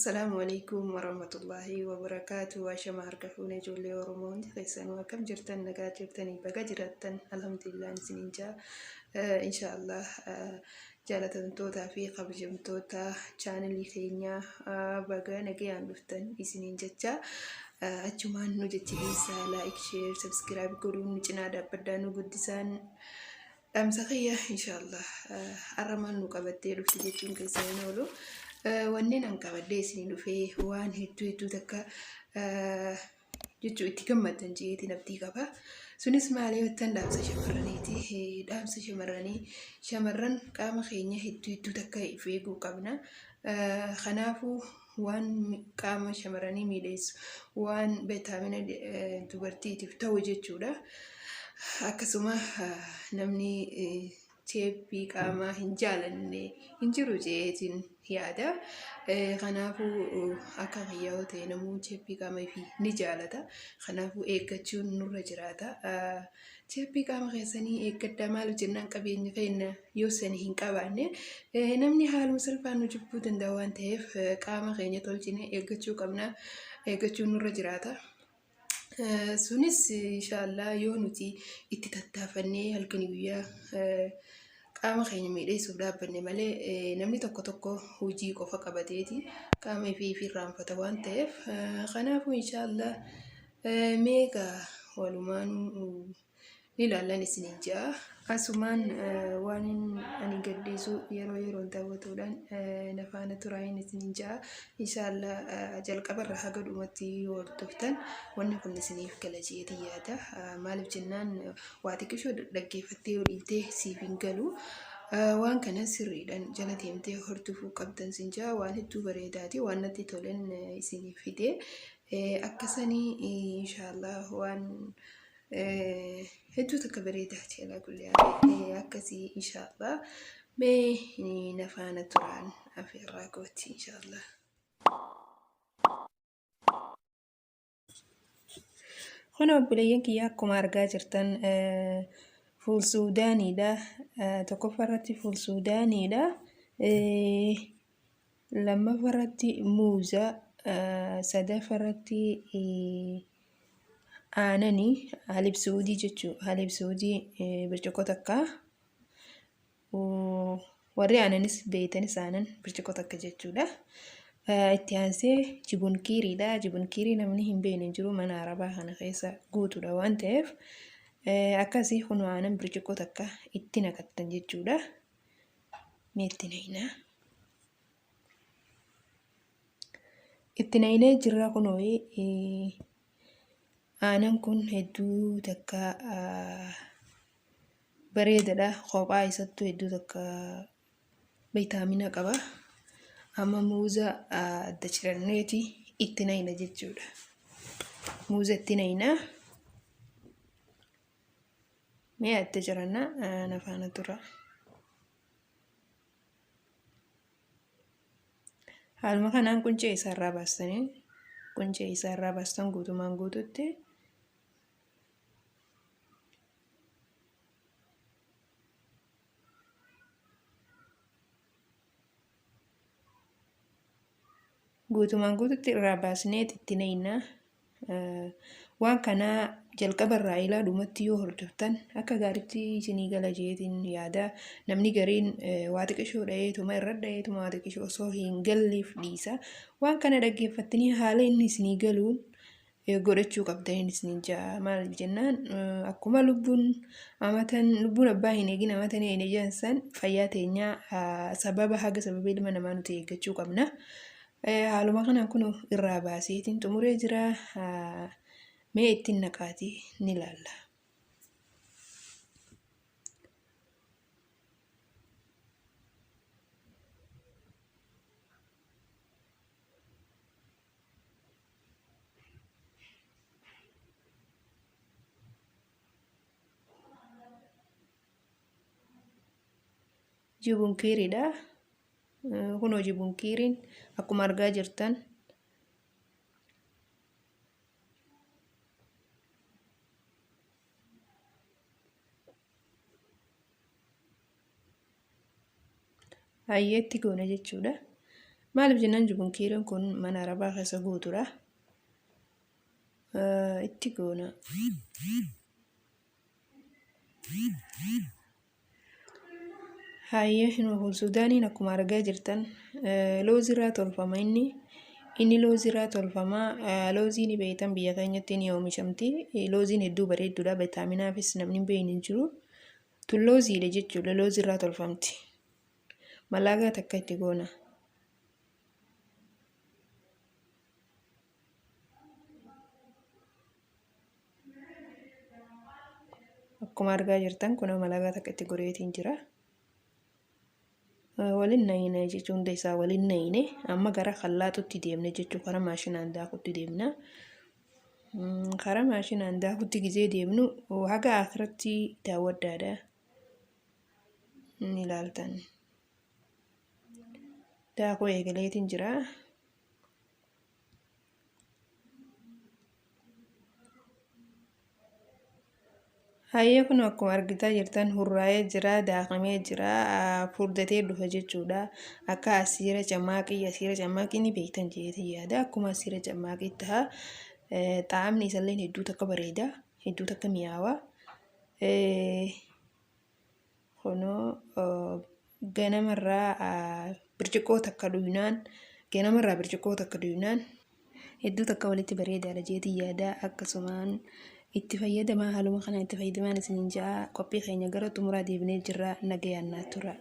Assalamu alaikum warahmatullahi wabarakatuh. Washama harka fuune ijoollee Oromoo hundi keessanuu akkam jirtan nagaa jirtanii baga jiraattan alhamdulillah isiniin jaa inshaallah jaalatamtootaa fi kabajamtoota chaanalii keenyaa baga nagayaan dhuftan isiniin jecha achumaan nu jechisiisaa like share subscribe godhuun nu cinaa dhaabbadhaa nu guddisaan dhaamsa kiyya inshaallah arramaan nu qabattee dhufti jechuun keessan oolu. Wanneen an qabadhee isin dhufee waan hedduu takka jechuu itti gammaddan jeetiin abdii qaba. Sunis maali wattan dhaamsa shamarraniiti. Dhaamsa shamarran qaama keenya hedduu takka if eeguu qabna. Kanaafuu waan qaama shamarranii miidheessu waan beetaamina dubartiitiif ta'u jechuudha. Akkasuma namni cheeppii qaamaa hin jaalanne hin jiru jeetiin yaada. Kanaafuu akka fayyaa ta'e namoonni cheeppii qaamaa fi ni jaalata. Kanaafuu eeggachuun nurra jiraata. Cheeppii qaama keessanii eeggaddaa maal jennaan qabeenya keenya yoo sanii hin qabaanne namni haaluma salphaan nu jibbuu danda'a waan ta'eef qaama keenya tolchine eeggachuu qabna. Eeggachuun nurra jiraata. Sunis inshaallah yoo nuti itti tattaafannee halkanii guyyaa qaama keenya miidheessuuf dhaabbanne malee namni tokko hojii qofa qabateeti qaama fi irraanfata waan ta'eef kanaafuu inshaallah meeqa walumaan ni ilaallan isiniin jaa. Asumaan waan ani gaddeessu yeroon daawwatuudhaan nafaana turaayin isiniin jaa. Inshaallah jalqabarra haga dhumatti yoo hordoftan wanni kun isiniif gala jeetii yaada. Maaliif jennaan waa xiqqishoo dhaggeeffattee yoo dhiiftee siif hin galu. Waan kana sirriidhaan jala deemtee hordofuu qabdan isin jaa. Waan hedduu bareedaati waan natti tolan isiniif fidee akkasanii inshaallah waan hedduu takka bareedaati alaa kulli akkasii inshaallah mee nafaana turaan afeerraa gooti inshaallah. Kun obboleeyyan kiyya akkuma argaa jirtan fuul suudaaniidha. Tokkoffaarratti fuul suudaaniidha. Lammaffaarratti muuza, sadaffaarratti aananii halib suudii jechuudha. Halib suudii birciqoo takka warri aananis beeytanis aanan birciqoo takka jechuudha. Itti aansee jibunkiiriidha. Jibunkiirii namni hin beekne jiru mana arabaa kana keessa guutuudha waan ta'eef akkasii kun aanan birciqoo takka itti naqattan jechuudha. Meetti naynaa. Itti naynee jirra kunoo aanan kun hedduu takka bareedadha. Kophaa isattuu hedduu takka beetaamina qaba. Amma muuza adda ciranneeti itti nayna jechuudha. Muuza itti naynaa. Mee adda ciranna nafaana tura. Haaluma kanaan quncee isaarraa baastanii quncee isaarraa baastan guutumaan guututti irraa baasneet itti naynaa. Waan kana jalqabarraa ilaa dhumatti yoo hordoftan akka gaariitti isinii gala jeetiin yaada. Namni gariin waa xiqqishoo dhaheetuma irra dhaheetuma waa xiqqishoo osoo hin galleef dhiisa. Waan kana dhaggeeffattanii haala inni isinii galuun godhachuu qabdan isiniin jaa. Maal jennaan akkuma lubbuun abbaa hin eegin amatan hin eejansan fayyaa teenyaa sababa ilma namaa nuti eeggachuu qabna. Haaluma kanaan kun irraa baaseetiin xumuree jira. Mee ittiin naqaatii ni ilaalla. Jibunkiiriidha. Kunoo jibunkiiriin akkuma argaa jirtan hayyeetti goona jechuudha. Maaliif jennaan jubunkiiriin kun mana arabaa keessa guutuudha. Itti goona. Hayyee hin Suudaaniin akkuma argaa jirtan loozirraa tolfama inni loozirraa tolfama. Looziin beektan biyya keenyatti ni oomishamti. Looziin hedduu bareedduudha. Vitaaminaafis namni beekni hin jiru. Tun looziidha jechuudha. Loozirraa tolfamti. Malaagaa takka itti goona. Akkuma argaa jirtan kun malaagaa takka itti goreetiin jira. Waliin nayina jechuun hunda isaa waliin nayine amma gara kallaaxutti deemne jechuu karaa maashinaan daakutti deemna. Karaa maashinaan daakutti gizee deemnu haga akhiratti daawwaddaadha. Ni ilaaltan. Daakuu eegaleetiin jira. Hayyee kun akkuma argitaa jirtan hurraa'ee jira, daakamee jira, furdatee dhufa jechuudha. Akka asiira cammaaqii ni beektan jeetii yaada. Akkuma asiira cammaaqii ta'a. Xaa'amni isallee hedduu takka bareeda, hedduu takka mi'aawa. Kunoo ganamarraa birciqoo takka dhuynaan hedduu takka walitti bareedaadha jeetii yaada. Akkasumaan itti fayyadamaa haaluma kana itti fayyadamaan isiniin ja'a qophii keenya gara xumuraa deebinee jirra nagayaan naaf tura.